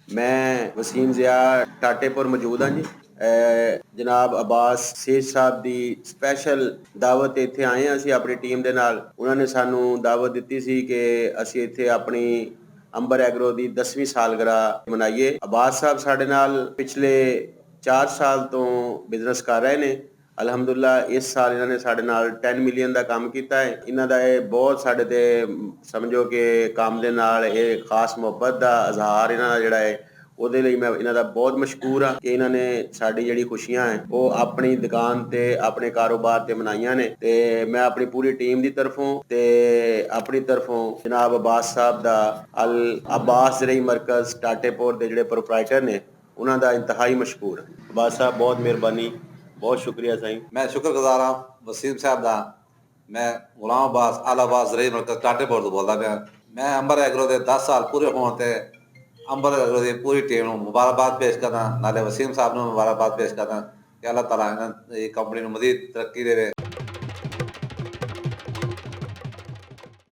मैं वसीम ज़िया टाटेपुर मौजूद हाँ जी। जनाब अब्बास सेठ साहब की स्पैशल दावत इत्थे आए हैं। ਅਸੀਂ ਆਪਣੀ ਟੀਮ ਦੇ ਨਾਲ ਉਹਨਾਂ ਨੇ ਸਾਨੂੰ ਦਾਵਤ ਦਿੱਤੀ ਸੀ ਕਿ ਅਸੀਂ ਇੱਥੇ ਆਪਣੀ ਅੰਬਰ ਐਗਰੋ ਦੀ 10ਵੀਂ ਸਾਲਗਿਰਾ ਮਨਾਈਏ। ਅਬਾਸ ਸਾਹਿਬ ਸਾਡੇ ਨਾਲ ਪਿਛਲੇ 4 ਸਾਲ ਤੋਂ ਬਿਜ਼ਨਸ ਕਰ ਰਹੇ ਨੇ। ਅਲਹਮਦੁਲਿਲਾ ਇਸ ਸਾਲ ਇਹਨਾਂ ਨੇ ਸਾਡੇ ਨਾਲ 10 ਮਿਲੀਅਨ ਦਾ ਕੰਮ ਕੀਤਾ ਹੈ। ਇਹਨਾਂ ਦਾ ਇਹ ਬਹੁਤ ਸਾਡੇ ਤੇ ਸਮਝੋ ਕਿ ਕੰਮ ਦੇ ਨਾਲ ਇਹ ਖਾਸ ਮੁਹੱਬਤ ਦਾ ਇਜ਼ਹਾਰ ਇਹਨਾਂ ਦਾ ਜਿਹੜਾ ਹੈ ਉਹਦੇ ਲਈ ਮੈਂ ਇਹਨਾਂ ਦਾ ਬਹੁਤ ਮਸ਼ਕੂਰ ਹਾਂ ਕਿ ਇਹਨਾਂ ਨੇ ਸਾਡੀ ਜਿਹੜੀ ਖੁਸ਼ੀਆਂ ਹੈ ਉਹ ਆਪਣੀ ਦੁਕਾਨ ਤੇ ਆਪਣੇ ਕਾਰੋਬਾਰ ਤੇ ਮਨਾਈਆਂ ਨੇ। ਤੇ ਮੈਂ ਆਪਣੀ ਪੂਰੀ ਟੀਮ ਦੀ ਤਰਫੋਂ ਤੇ ਆਪਣੀ ਤਰਫੋਂ ਜਨਾਬ ਅਬਾਸ ਸਾਹਿਬ ਦਾ ਅਲ ਅਬਾਸ ਜ਼ਰਈ ਮਰਕਜ਼ ਟਾਟੇਪੁਰ ਦੇ ਜਿਹੜੇ ਪ੍ਰੋਪਰਾਈਟਰ ਨੇ ਉਹਨਾਂ ਦਾ ਇੰਤਹਾਈ ਮਸ਼ਕੂਰ। ਅਬਾਸ ਸਾਹਿਬ ਬਹੁਤ ਮਿਹਰਬਾਨੀ, ਬਹੁਤ ਸ਼ੁਕਰੀਆ ਸਾਈਂ। मैं शुक्रगुजार हाँ वसीम साहब का। मैं गुलाम अब्बास अल अब्बास ज़रई मरकज़ टाटेपुर तो बोलता पाया। मैं अंबर एग्रो के 10 साल पूरे होने ते अंबर एग्रो की पूरी टीम को मुबारकबाद पेश करना, नाले वसीम साहब को मुबारकबाद पेश करना कि अल्लाह ताला इन्हां दी कंपनी को मज़ीद तरक्की देवे।